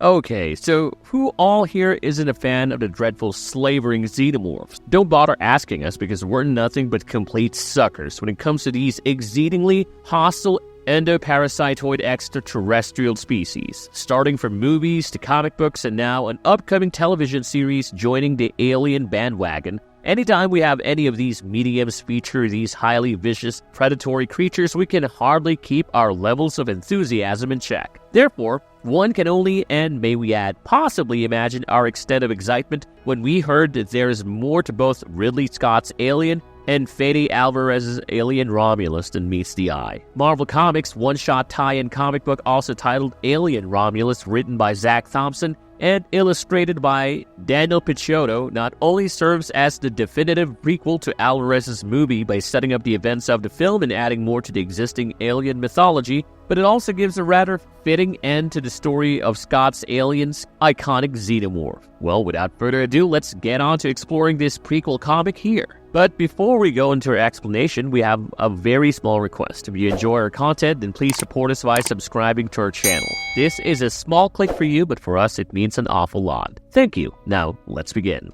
Okay, so who all here isn't a fan of the dreadful slavering Xenomorphs? Don't bother asking us because we're nothing but complete suckers when it comes to these exceedingly hostile endoparasitoid extraterrestrial species, starting from movies to comic books and now an upcoming television series joining the alien bandwagon. Anytime we have any of these mediums feature these highly vicious, predatory creatures, we can hardly keep our levels of enthusiasm in check. Therefore, one can only, and may we add, possibly imagine our extent of excitement when we heard that there is more to both Ridley Scott's Alien and Fede Álvarez's Alien Romulus than meets the eye. Marvel Comics' one-shot tie-in comic book also titled Alien Romulus, written by Zac Thompson and illustrated by Daniel Picciotto, not only serves as the definitive prequel to Álvarez's movie by setting up the events of the film and adding more to the existing alien mythology, but it also gives a rather fitting end to the story of Scott's Alien's iconic Xenomorph. Well, without further ado, let's get on to exploring this prequel comic here. But before we go into our explanation, we have a very small request. If you enjoy our content, then please support us by subscribing to our channel. This is a small click for you, but for us it means an awful lot. Thank you. Now, let's begin.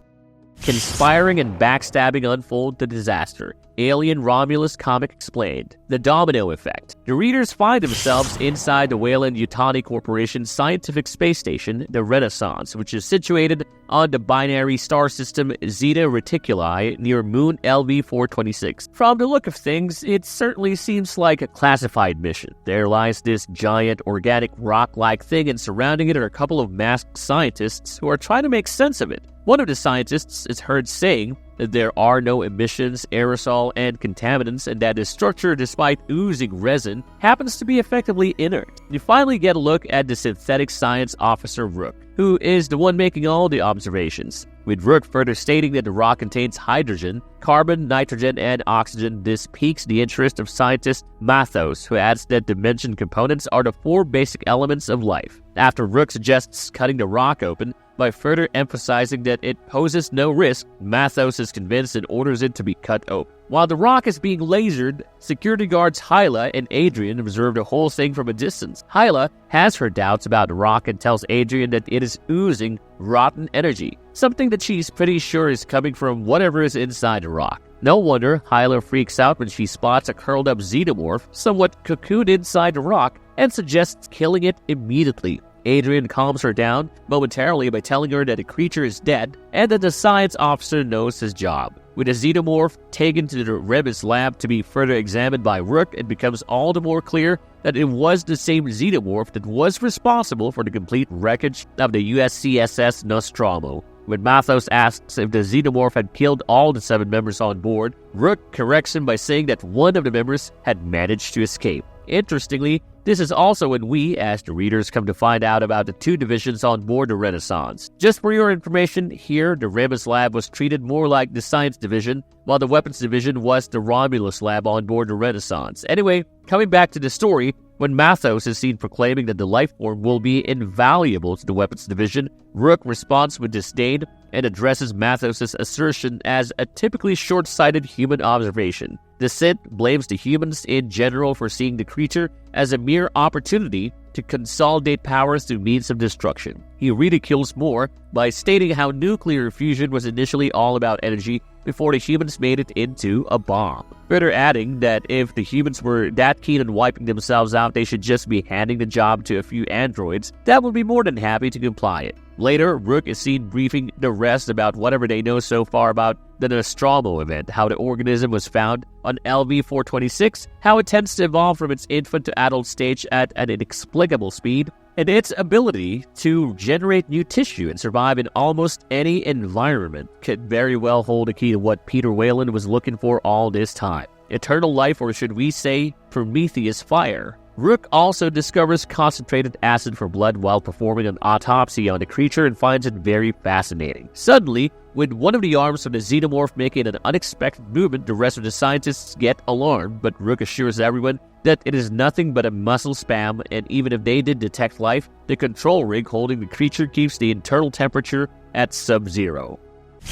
Conspiring and backstabbing unfold to disaster. Alien Romulus comic explained. The domino effect. The readers find themselves inside the Weyland-Yutani Corporation's scientific space station, the Renaissance, which is situated on the binary star system Zeta Reticuli near moon LV-426. From the look of things, it certainly seems like a classified mission. There lies this giant organic rock-like thing, and surrounding it are a couple of masked scientists who are trying to make sense of it. One of the scientists is heard saying that there are no emissions, aerosol, and contaminants, and that the structure, despite oozing resin, happens to be effectively inert. You finally get a look at the synthetic science officer Rook, who is the one making all the observations, with Rook further stating that the rock contains hydrogen, carbon, nitrogen, and oxygen. This piques the interest of scientist Mathos, who adds that the mentioned components are the 4 basic elements of life. After Rook suggests cutting the rock open, by further emphasizing that it poses no risk, Mathos is convinced and orders it to be cut open. While the rock is being lasered, security guards Hyla and Adrian observe the whole thing from a distance. Hyla has her doubts about the rock and tells Adrian that it is oozing rotten energy, something that she's pretty sure is coming from whatever is inside the rock. No wonder Hyla freaks out when she spots a curled-up Xenomorph, somewhat cocooned inside the rock, and suggests killing it immediately. Adrian calms her down momentarily by telling her that the creature is dead and that the science officer knows his job. With the Xenomorph taken to the Rebus lab to be further examined by Rook, it becomes all the more clear that it was the same Xenomorph that was responsible for the complete wreckage of the USCSS Nostromo. When Mathos asks if the Xenomorph had killed all the 7 members on board, Rook corrects him by saying that one of the members had managed to escape. Interestingly, this is also when we, as the readers, come to find out about the 2 divisions on board the Renaissance. Just for your information, here the Rebus lab was treated more like the science division, while the weapons division was the Romulus lab on board the Renaissance. Anyway, coming back to the story, when Mathos is seen proclaiming that the life form will be invaluable to the weapons division, Rook responds with disdain and addresses Mathos' assertion as a typically short-sighted human observation. The Sith blames the humans in general for seeing the creature as a mere opportunity to consolidate powers through means of destruction. He ridicules more by stating how nuclear fusion was initially all about energy before the humans made it into a bomb. Further adding that if the humans were that keen on wiping themselves out, they should just be handing the job to a few androids that would be more than happy to comply it. Later, Rook is seen briefing the rest about whatever they know so far about the Nostromo event, how the organism was found on LV-426, how it tends to evolve from its infant to adult stage at an inexplicable speed, and its ability to generate new tissue and survive in almost any environment could very well hold a key to what Peter Weyland was looking for all this time. Eternal life, or should we say, Prometheus fire. Rook also discovers concentrated acid for blood while performing an autopsy on the creature and finds it very fascinating. Suddenly, with one of the arms of the Xenomorph making an unexpected movement, the rest of the scientists get alarmed, but Rook assures everyone that it is nothing but a muscle spam, and even if they did detect life, the control rig holding the creature keeps the internal temperature at sub-zero.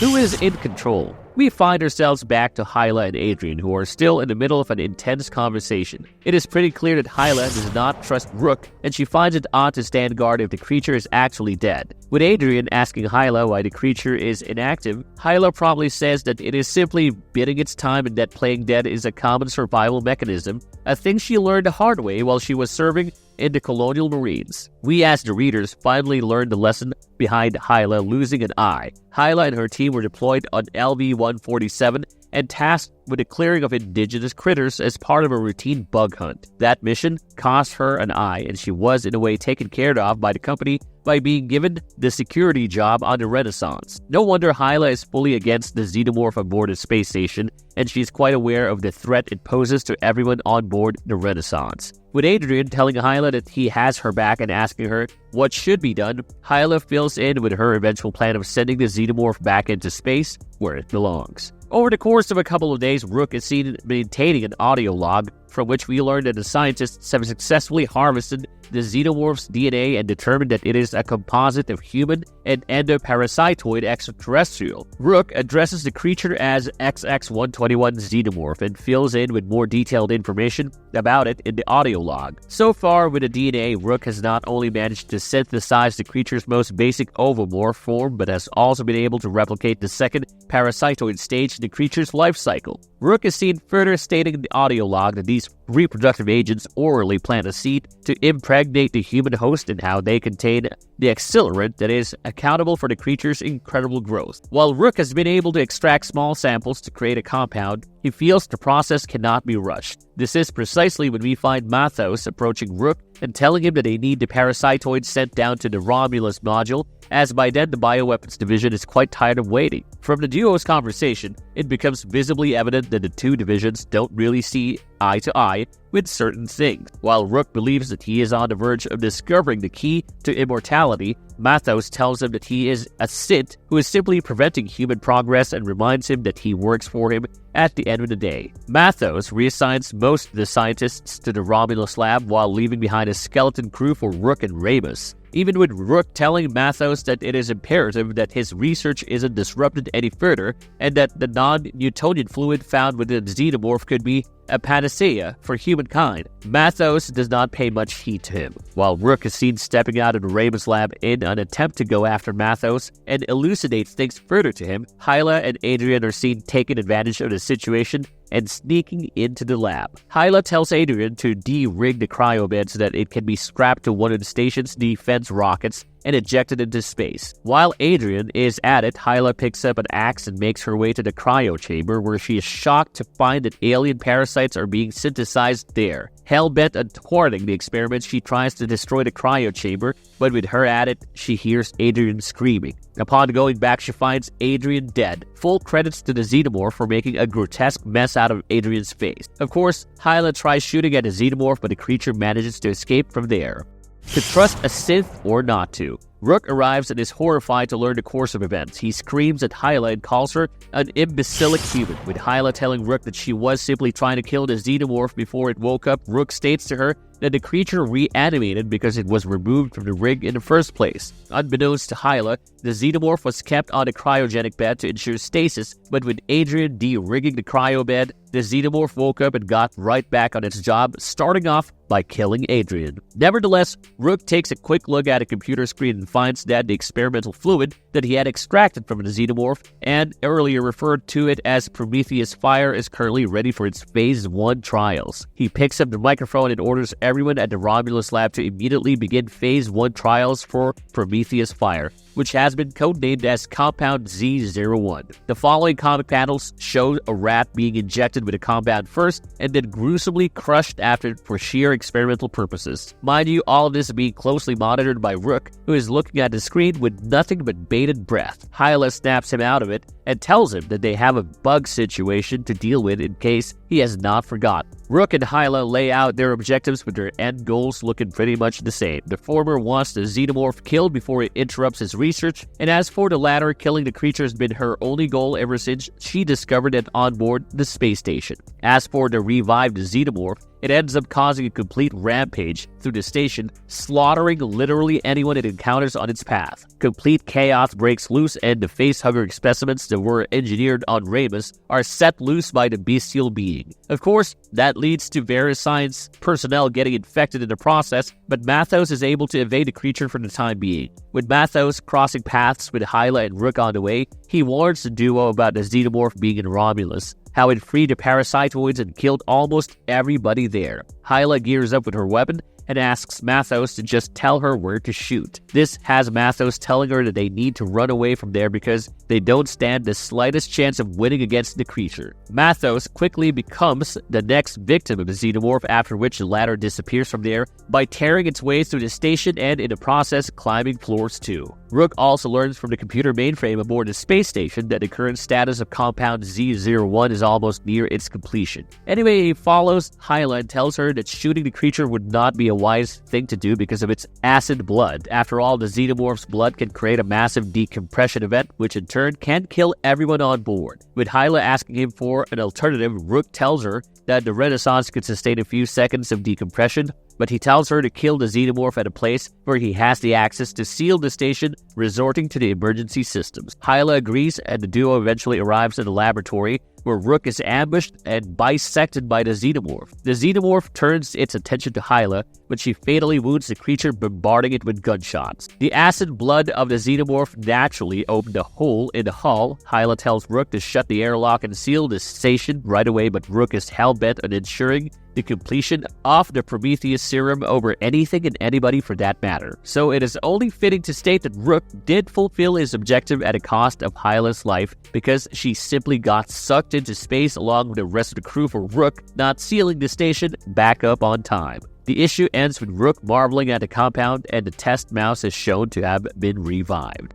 Who is in control? We find ourselves back to Hyla and Adrian, who are still in the middle of an intense conversation. It is pretty clear that Hyla does not trust Rook, and she finds it odd to stand guard if the creature is actually dead. With Adrian asking Hyla why the creature is inactive, Hyla probably says that it is simply biding its time and that playing dead is a common survival mechanism, a thing she learned the hard way while she was serving in the Colonial Marines. We as the readers finally learned the lesson behind Hyla losing an eye. Hyla and her team were deployed on LV-147 and tasked with the clearing of indigenous critters as part of a routine bug hunt. That mission cost her an eye, and she was in a way taken care of by the company by being given the security job on the Renaissance. No wonder Hyla is fully against the Xenomorph on board the space station, and she's quite aware of the threat it poses to everyone on board the Renaissance. With Adrian telling Hyla that he has her back and asking her what should be done, Hyla fills in with her eventual plan of sending the Xenomorph back into space where it belongs. Over the course of a couple of days, Rook is seen maintaining an audio log from which we learn that the scientists have successfully harvested the Xenomorph's DNA and determined that it is a composite of human and endoparasitoid extraterrestrial. Rook addresses the creature as XX-121 Xenomorph and fills in with more detailed information about it in the audio log. So far with the DNA, Rook has not only managed to synthesize the creature's most basic ovomorph form, but has also been able to replicate the second parasitoid stage in the creature's life cycle. Rook is seen further stating in the audio log that these reproductive agents orally plant a seed to impregnate the human host and how they contain the accelerant that is accountable for the creature's incredible growth. While Rook has been able to extract small samples to create a compound, he feels the process cannot be rushed. This is precisely when we find Mathos approaching Rook and telling him that they need the parasitoid sent down to the Romulus module, as by then the bioweapons division is quite tired of waiting. From the duo's conversation, it becomes visibly evident that the two divisions don't really see eye to eye with certain things. While Rook believes that he is on the verge of discovering the key to immortality, Mathos tells him that he is a synth who is simply preventing human progress and reminds him that he works for him at the end of the day. Mathos reassigns most of the scientists to the Romulus lab while leaving behind a skeleton crew for Rook and Remus. Even with Rook telling Mathos that it is imperative that his research isn't disrupted any further, and that the non-Newtonian fluid found within the Xenomorph could be a panacea for humankind, Mathos does not pay much heed to him. While Rook is seen stepping out of the Remus lab in an attempt to go after Mathos and elucidates things further to him, Hyla and Adrian are seen taking advantage of the situation and sneaking into the lab. Hyla tells Adrian to de-rig the cryobed so that it can be strapped to one of the station's defense rockets and ejected into space. While Adrian is at it, Hyla picks up an axe and makes her way to the cryo chamber, where she is shocked to find that alien parasites are being synthesized there. Hell-bent on thwarting the experiment, she tries to destroy the cryo chamber, but with her at it, she hears Adrian screaming. Upon going back, she finds Adrian dead. Full credits to the Xenomorph for making a grotesque mess out of Adrian's face. Of course, Hyla tries shooting at the Xenomorph, but the creature manages to escape from there. To trust a synth or not to. Rook arrives and is horrified to learn the course of events. He screams at Hyla and calls her an imbecilic human. With Hyla telling Rook that she was simply trying to kill the Xenomorph before it woke up, Rook states to her that the creature reanimated because it was removed from the rig in the first place. Unbeknownst to Hyla, the Xenomorph was kept on a cryogenic bed to ensure stasis, but with Adrian de-rigging the cryo bed, the Xenomorph woke up and got right back on its job, starting off by killing Adrian. Nevertheless, Rook takes a quick look at a computer screen and finds that the experimental fluid that he had extracted from the Xenomorph, and earlier referred to it as Prometheus Fire, is currently ready for its Phase 1 trials. He picks up the microphone and orders everyone at the Romulus lab to immediately begin Phase 1 trials for Prometheus Fire, which has been codenamed as Compound Z01. The following comic panels show a rat being injected with a compound first and then gruesomely crushed after for sheer experimental purposes. Mind you, all of this being closely monitored by Rook, who is looking at the screen with nothing but bated breath. Hyla snaps him out of it and tells him that they have a bug situation to deal with in case he has not forgotten. Rook and Hyla lay out their objectives with their end goals looking pretty much the same. The former wants the Xenomorph killed before it interrupts his research, and as for the latter, killing the creature has been her only goal ever since she discovered it on board the space station. As for the revived Xenomorph, it ends up causing a complete rampage through the station, slaughtering literally anyone it encounters on its path. Complete chaos breaks loose, and the facehugger specimens that were engineered on Ramus are set loose by the bestial being. Of course, that leads to various science personnel getting infected in the process, but Mathos is able to evade the creature for the time being. With Mathos crossing paths with Hyla and Rook on the way, he warns the duo about the Xenomorph being in Romulus, how it freed the parasitoids and killed almost everybody there. Hyla gears up with her weapon and asks Mathos to just tell her where to shoot. This has Mathos telling her that they need to run away from there because they don't stand the slightest chance of winning against the creature. Mathos quickly becomes the next victim of the Xenomorph, after which the latter disappears from there by tearing its way through the station and in the process climbing floors too. Rook also learns from the computer mainframe aboard the space station that the current status of compound Z01 is almost near its completion. Anyway, he follows Hyla and tells her that shooting the creature would not be a wise thing to do because of its acid blood. After all, the Xenomorph's blood can create a massive decompression event, which in turn can kill everyone on board. With Hyla asking him for an alternative, Rook tells her that the Renaissance could sustain a few seconds of decompression, but he tells her to kill the Xenomorph at a place where he has the access to seal the station, resorting to the emergency systems. Hyla agrees, and the duo eventually arrives at the laboratory, where Rook is ambushed and bisected by the Xenomorph. The Xenomorph turns its attention to Hyla, but she fatally wounds the creature, bombarding it with gunshots. The acid blood of the Xenomorph naturally opened a hole in the hull. Hyla tells Rook to shut the airlock and seal the station right away, but Rook is hell-bent on ensuring the completion of the Prometheus serum over anything and anybody for that matter. So it is only fitting to state that Rook did fulfill his objective at a cost of Hyla's life, because she simply got sucked into space along with the rest of the crew for Rook not sealing the station back up on time. The issue ends with Rook marveling at the compound, and the test mouse is shown to have been revived.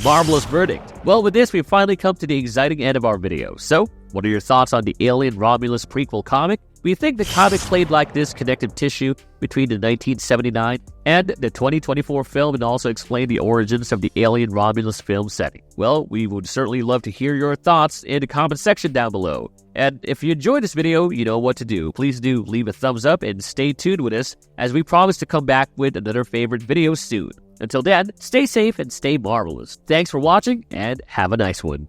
Marvelous verdict. Well, with this, we've finally come to the exciting end of our video. So, what are your thoughts on the Alien Romulus prequel comic? We think the comic played like this connective tissue between the 1979 and the 2024 film, and also explained the origins of the Alien Romulus film setting. Well, we would certainly love to hear your thoughts in the comment section down below. And if you enjoyed this video, you know what to do. Please do leave a thumbs up and stay tuned with us, as we promise to come back with another favorite video soon. Until then, stay safe and stay marvelous. Thanks for watching, and have a nice one.